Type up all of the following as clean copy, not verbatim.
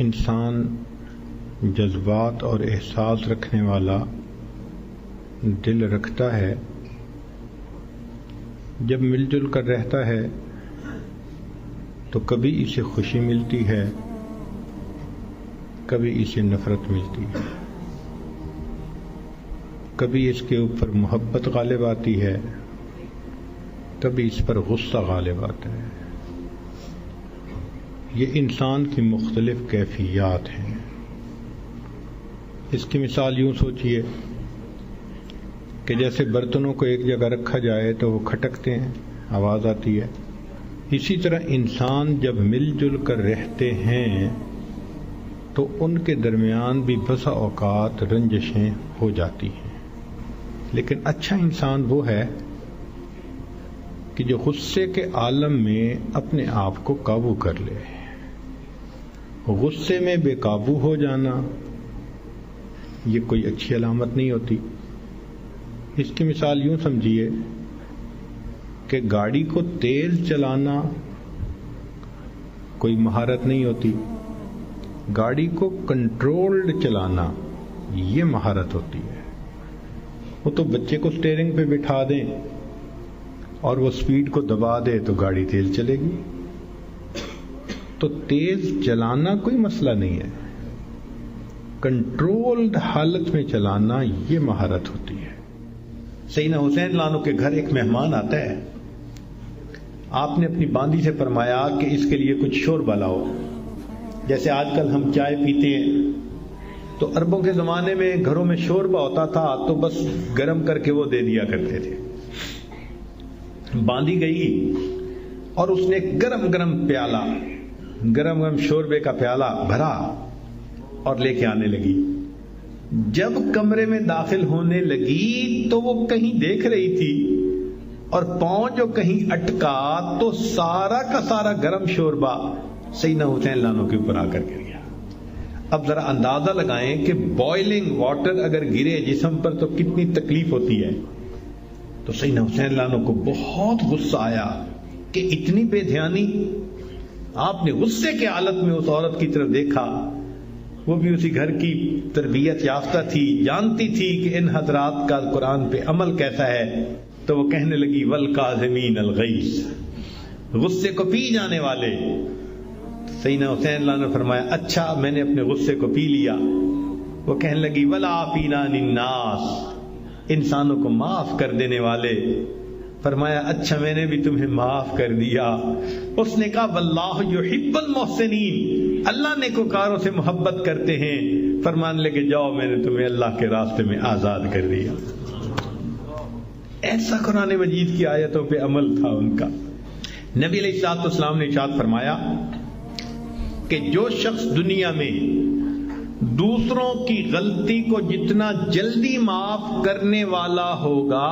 انسان جذبات اور احساس رکھنے والا دل رکھتا ہے، جب مل جل کر رہتا ہے تو کبھی اسے خوشی ملتی ہے، کبھی اسے نفرت ملتی ہے، کبھی اس کے اوپر محبت غالب آتی ہے، کبھی اس پر غصہ غالب آتا ہے۔ یہ انسان کی مختلف کیفیات ہیں۔ اس کی مثال یوں سوچئے کہ جیسے برتنوں کو ایک جگہ رکھا جائے تو وہ کھٹکتے ہیں، آواز آتی ہے، اسی طرح انسان جب مل جل کر رہتے ہیں تو ان کے درمیان بھی بسا اوقات رنجشیں ہو جاتی ہیں۔ لیکن اچھا انسان وہ ہے کہ جو غصے کے عالم میں اپنے آپ کو قابو کر لے۔ غصے میں بے قابو ہو جانا یہ کوئی اچھی علامت نہیں ہوتی۔ اس کی مثال یوں سمجھیے کہ گاڑی کو تیز چلانا کوئی مہارت نہیں ہوتی، گاڑی کو کنٹرولڈ چلانا یہ مہارت ہوتی ہے۔ وہ تو بچے کو سٹیئرنگ پہ بٹھا دیں اور وہ سپیڈ کو دبا دے تو گاڑی تیز چلے گی۔ تو تیز چلانا کوئی مسئلہ نہیں ہے، کنٹرولڈ حالت میں چلانا یہ مہارت ہوتی ہے۔ سیدنا حسین لانو کے گھر ایک مہمان آتا ہے، آپ نے اپنی باندی سے فرمایا کہ اس کے لیے کچھ شوربہ لاؤ۔ جیسے آج کل ہم چائے پیتے ہیں تو عربوں کے زمانے میں گھروں میں شوربہ ہوتا تھا تو بس گرم کر کے وہ دے دیا کرتے تھے۔ باندی گئی اور اس نے گرم گرم پیالہ، گرم گرم شوربے کا پیالہ بھرا اور لے کے آنے لگی۔ جب کمرے میں داخل ہونے لگی تو وہ کہیں دیکھ رہی تھی اور پاؤں جو کہیں اٹکا تو سارا کا سارا گرم شوربہ سیدنا حسین لانو کے اوپر آ کر گر گیا۔ اب ذرا اندازہ لگائیں کہ بوائلنگ واٹر اگر گرے جسم پر تو کتنی تکلیف ہوتی ہے۔ تو سیدنا حسین لانو کو بہت غصہ آیا کہ اتنی بے دھیانی۔ آپ نے غصے کے حالت میں اس عورت کی طرف دیکھا، وہ بھی اسی گھر کی تربیت یافتہ تھی، جانتی تھی کہ ان حضرات کا قرآن پہ عمل کیسا ہے۔ تو وہ کہنے لگی والکاظمین الغیظ، غصے کو پی جانے والے۔ سیدنا حسین لانو نے فرمایا اچھا میں نے اپنے غصے کو پی لیا۔ وہ کہنے لگی والعافین عن الناس، انسانوں کو معاف کر دینے والے۔ فرمایا اچھا میں نے بھی تمہیں معاف کر دیا۔ اس نے کہا واللہ یحب المحسنین، اللہ نیکوکاروں سے محبت کرتے ہیں۔ فرمان لے کے جاؤ میں نے تمہیں اللہ کے راستے میں آزاد کر دیا۔ ایسا قرآن مجید کی آیتوں پہ عمل تھا ان کا۔ نبی علیہ الصلوۃ والسلام نے ارشاد فرمایا کہ جو شخص دنیا میں دوسروں کی غلطی کو جتنا جلدی معاف کرنے والا ہوگا،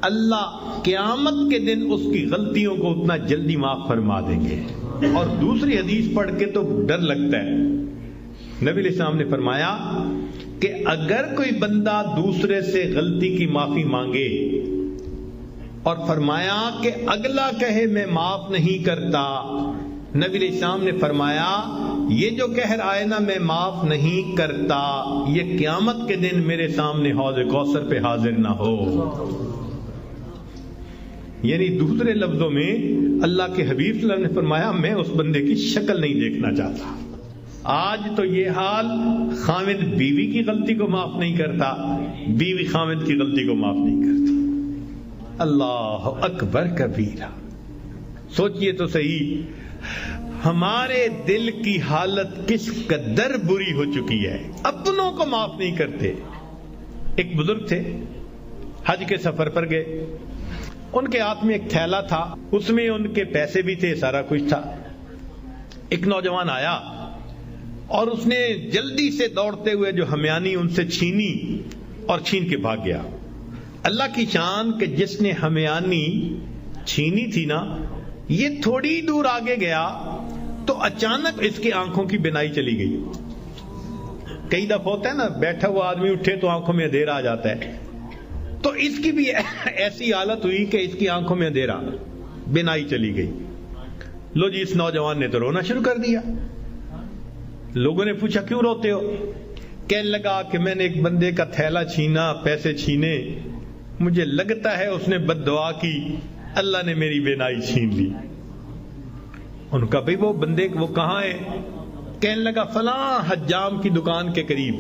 اللہ قیامت کے دن اس کی غلطیوں کو اتنا جلدی معاف فرما دیں گے۔ اور دوسری حدیث پڑھ کے تو ڈر لگتا ہے۔ نبی علیہ السلام نے فرمایا کہ اگر کوئی بندہ دوسرے سے غلطی کی معافی مانگے اور فرمایا کہ اگلا کہے میں معاف نہیں کرتا، نبی علیہ السلام نے فرمایا یہ جو کہہ رہا ہے نا میں معاف نہیں کرتا، یہ قیامت کے دن میرے سامنے حوض کوثر پہ حاضر نہ ہو۔ یعنی دوسرے لفظوں میں اللہ کے حبیب صلی اللہ علیہ وسلم نے فرمایا میں اس بندے کی شکل نہیں دیکھنا چاہتا۔ آج تو یہ حال، خاوند بیوی کی غلطی کو معاف نہیں کرتا، بیوی خاوند کی غلطی کو معاف نہیں کرتی۔ اللہ اکبر کبیرہ۔ سوچئے تو صحیح ہمارے دل کی حالت کس قدر بری ہو چکی ہے، اپنوں کو معاف نہیں کرتے۔ ایک بزرگ تھے، حج کے سفر پر گئے، ان کے ہاتھ میں ایک تھیلا تھا، اس میں ان کے پیسے بھی تھے، سارا کچھ تھا۔ ایک نوجوان آیا اور اس نے جلدی سے دوڑتے ہوئے جو ہمیانی ان سے چھینی اور چھین کے بھاگ گیا۔ اللہ کی شان کہ جس نے ہمیانی چھینی تھی نا، یہ تھوڑی دور آگے گیا تو اچانک اس کی آنکھوں کی بینائی چلی گئی۔ کئی دفعہ ہوتا ہے نا بیٹھا ہوا آدمی اٹھے تو آنکھوں میں اندھیرا آ جاتا ہے، تو اس کی بھی ایسی حالت ہوئی کہ اس کی آنکھوں میں اندھیرا، بینائی چلی گئی۔ لو جی اس نوجوان نے تو رونا شروع کر دیا۔ لوگوں نے پوچھا کیوں روتے ہو؟ کہنے لگا کہ میں نے ایک بندے کا تھیلا چھینا، پیسے چھینے، مجھے لگتا ہے اس نے بد دعا کی، اللہ نے میری بینائی چھین لی۔ ان کا بھئی وہ بندے وہ کہاں ہے؟ کہنے لگا فلاں حجام کی دکان کے قریب۔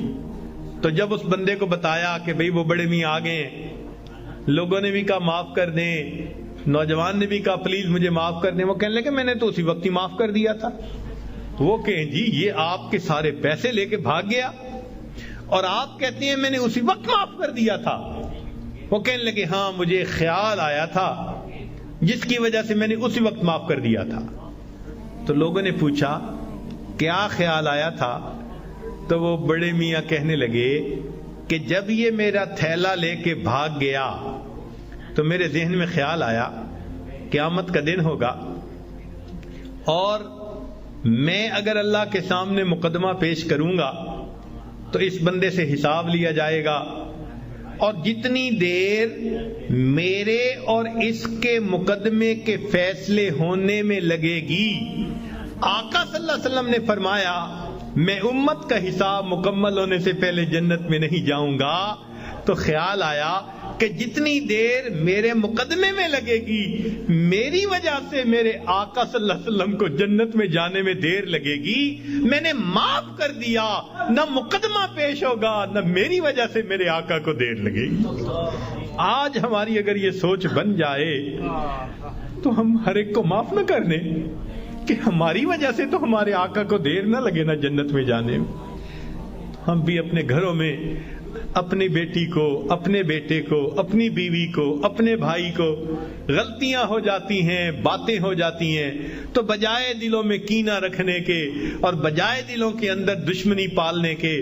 تو جب اس بندے کو بتایا کہ بھئی وہ بڑے میاں آ گئے ہیں، لوگوں نے بھی کہا معاف کر دیں، نوجوان نے بھی کہا پلیز مجھے معاف کر دیں، وہ کہنے لگے میں نے تو اسی وقت ہی معاف کر دیا تھا۔ وہ کہیں جی یہ آپ کے سارے پیسے لے کے بھاگ گیا اور آپ کہتے ہیں میں نے اسی وقت معاف کر دیا تھا۔ وہ کہنے لگے ہاں مجھے خیال آیا تھا جس کی وجہ سے میں نے اسی وقت معاف کر دیا تھا۔ تو لوگوں نے پوچھا کیا خیال آیا تھا؟ تو وہ بڑے میاں کہنے لگے کہ جب یہ میرا تھیلا لے کے بھاگ گیا تو میرے ذہن میں خیال آیا قیامت کا دن ہوگا اور میں اگر اللہ کے سامنے مقدمہ پیش کروں گا تو اس بندے سے حساب لیا جائے گا، اور جتنی دیر میرے اور اس کے مقدمے کے فیصلے ہونے میں لگے گی، آقا صلی اللہ علیہ وسلم نے فرمایا میں امت کا حساب مکمل ہونے سے پہلے جنت میں نہیں جاؤں گا۔ تو خیال آیا کہ جتنی دیر میرے مقدمے میں لگے گی، میری وجہ سے میرے آقا صلی اللہ علیہ وسلم کو جنت میں جانے میں دیر لگے گی، میں نے معاف کر دیا، نہ مقدمہ پیش ہوگا نہ میری وجہ سے میرے آقا کو دیر لگے گی۔ آج ہماری اگر یہ سوچ بن جائے تو ہم ہر ایک کو معاف نہ کر دیں کہ ہماری وجہ سے تو ہمارے آقا کو دیر نہ لگے نا جنت میں جانے میں۔ ہم بھی اپنے گھروں میں اپنی بیٹی کو، اپنے بیٹے کو، اپنی بیوی کو، اپنے بھائی کو غلطیاں ہو جاتی ہیں، باتیں ہو جاتی ہیں، تو بجائے دلوں میں کینہ رکھنے کے اور بجائے دلوں کے اندر دشمنی پالنے کے،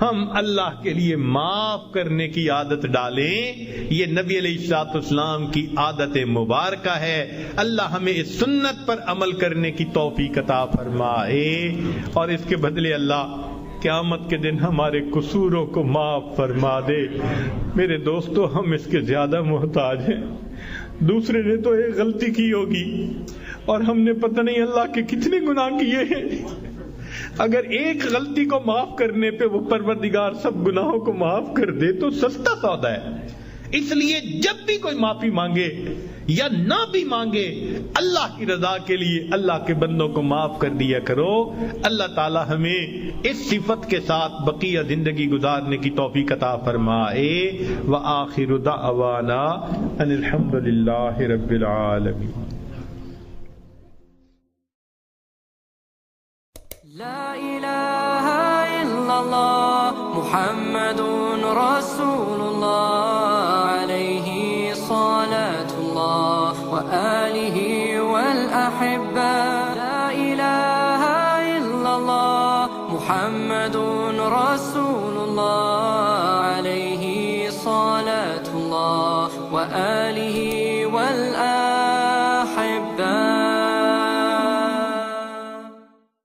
ہم اللہ کے لیے معاف کرنے کی عادت ڈالیں۔ یہ نبی علیہ الصلوۃ والسلام کی عادت مبارکہ ہے۔ اللہ ہمیں اس سنت پر عمل کرنے کی توفیق عطا فرمائے، اور اس کے بدلے اللہ قیامت کے دن ہمارے قصوروں کو معاف فرما دے۔ میرے دوستو ہم اس کے زیادہ محتاج ہیں۔ دوسرے نے تو ایک غلطی کی ہوگی اور ہم نے پتہ نہیں اللہ کے کتنے گناہ کیے ہیں۔ اگر ایک غلطی کو معاف کرنے پہ وہ پروردگار سب گناہوں کو معاف کر دے تو سستا سودا ہے۔ اس لیے جب بھی کوئی معافی مانگے یا نہ بھی مانگے، اللہ کی رضا کے لیے اللہ کے بندوں کو معاف کر دیا کرو۔ اللہ تعالی ہمیں اس صفت کے ساتھ بقیہ زندگی گزارنے کی توفیق عطا فرمائے۔ وآخر دعوانا ان الحمد للہ رب العالمین۔ لا الہ الا اللہ محمد رسول اللہ علیہ صلاة اللہ وآلہ والأحبہ۔ لا الہ الا اللہ محمد رسول اللہ علیہ صلاة اللہ وآلہ